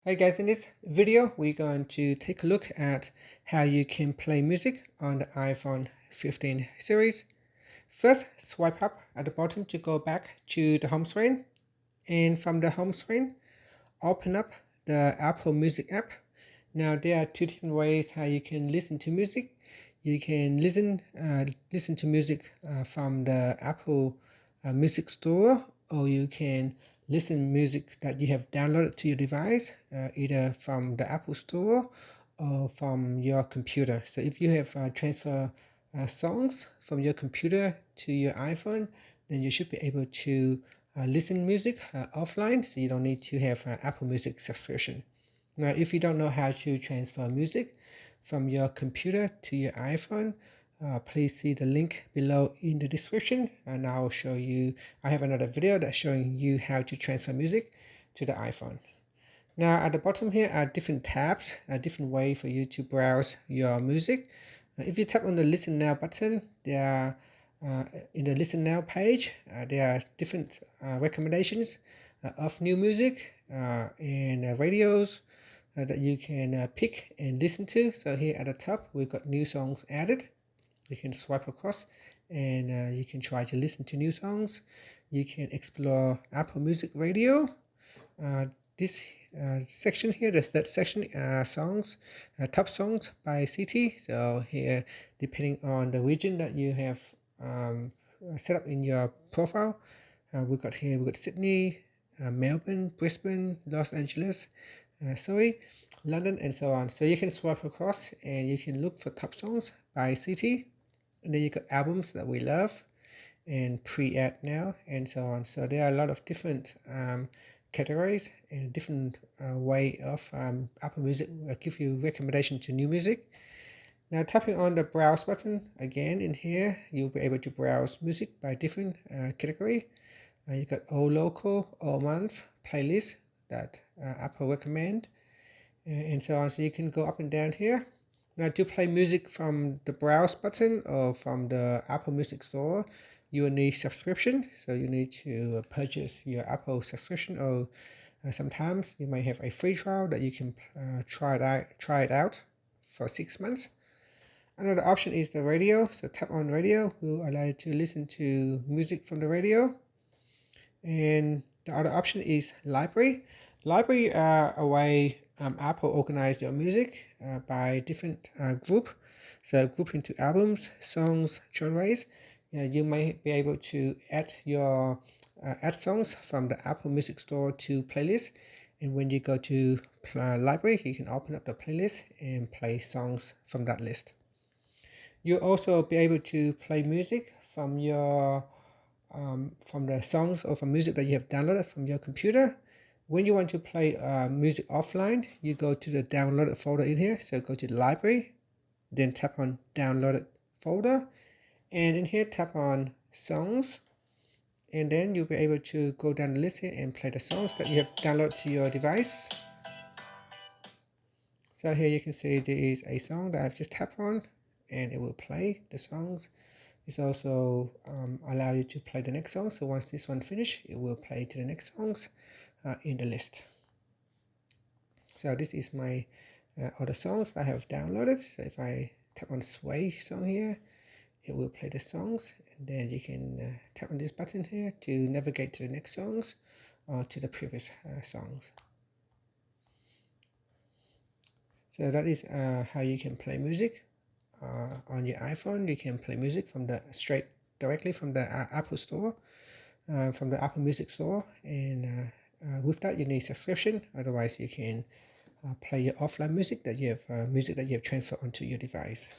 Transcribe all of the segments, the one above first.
Hey guys, in this video we're going to take a look at how you can play music on the iPhone 15 series. First, swipe up at the bottom to go back to the home screen, and from the home screen open up the Apple Music app. Now there are two different ways how you can listen to music. You can listen to music from the Apple Music Store, or you can listen music that you have downloaded to your device, either from the Apple Store or from your computer. So if you have transfer songs from your computer to your iPhone, then you should be able to listen music offline, so you don't need to have an Apple Music subscription. Now, if you don't know how to transfer music from your computer to your iPhone, please see the link below in the description, and I will show you. I have another video that's showing you how to transfer music to the iPhone. Now, at the bottom here are different tabs, a different way for you to browse your music. If you tap on the Listen Now button, there are in the Listen Now page, there are different recommendations of new music and radios that you can pick and listen to. So here at the top, we've got new songs added. You can swipe across and you can try to listen to new songs. You can explore Apple Music Radio. This section here, that section, songs, top songs by city. So here, depending on the region that you have set up in your profile, we've got Sydney, Melbourne, Brisbane, Los Angeles, Surrey, London, and so on. So you can swipe across and you can look for top songs by city, and then you got albums that we love and pre-add now, and so on. So there are a lot of different categories and different way of Apple Music give you recommendation to new music. Now tapping on the browse button again in here, you'll be able to browse music by different category. You got all local, all month, playlist that Apple recommend, and so on. So you can go up and down here. Now to play music from the browse button or from the Apple Music Store, you will need subscription. So you need to purchase your Apple subscription, or sometimes you might have a free trial that you can try it out for 6 months. Another option is the radio. So tap on radio will allow you to listen to music from the radio. And the other option is library. Library are a way Apple organize your music by different group. So group into albums, songs, genres. You might be able to add your add songs from the Apple Music Store to playlist. And when you go to library, you can open up the playlist and play songs from that list. You'll also be able to play music from the songs or from music that you have downloaded from your computer. When you want to play music offline, you go to the downloaded folder in here. So go to the library, then tap on downloaded folder, and in here tap on songs, and then you'll be able to go down the list here and play the songs that you have downloaded to your device. So here you can see there is a song that I've just tapped on, and it will play the songs. It's also allow you to play the next song. So once this one finish, it will play to the next songs in the list. So this is my other songs that I have downloaded. So if I tap on Sway song here, it will play the songs, and then you can tap on this button here to navigate to the next songs or to the previous songs. So that is how you can play music on your iPhone. You can play music from directly from the Apple Store, from the Apple Music Store, and with that you need subscription. Otherwise, you can play your offline music that you have transferred onto your device.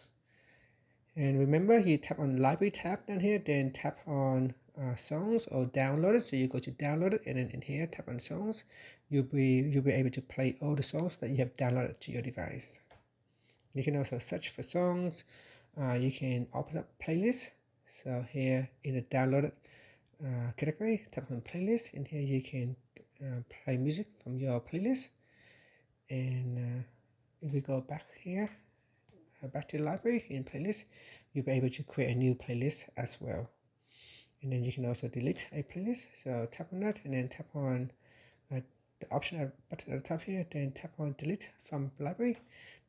And remember, you tap on the library tab down here, then tap on songs or download it. So you go to download it, and then in here tap on songs. You'll be able to play all the songs that you have downloaded to your device. You can also search for songs. You can open up playlists. So here in the downloaded category, tap on playlist. In here you can play music from your playlist. And if we go back here, back to the library in playlist, you'll be able to create a new playlist as well. And then you can also delete a playlist. So tap on that and then tap on the option button at the top here, then tap on delete from library.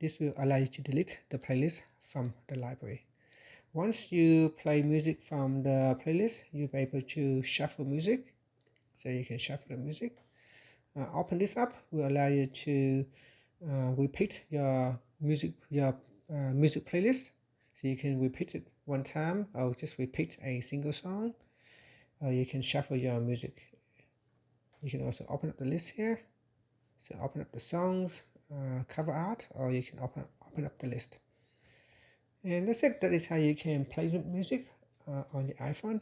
This will allow you to delete the playlist from the library. Once you play music from the playlist, you'll be able to shuffle music. So you can shuffle the music. Open this up will allow you to repeat your music playlist. So you can repeat it one time or just repeat a single song. Or you can shuffle your music. You can also open up the list here. So open up the songs, cover art, or you can open up the list. And that's it. That is how you can play music on the iPhone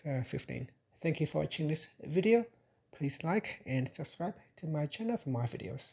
15. Thank you for watching this video. Please like and subscribe to my channel for more videos.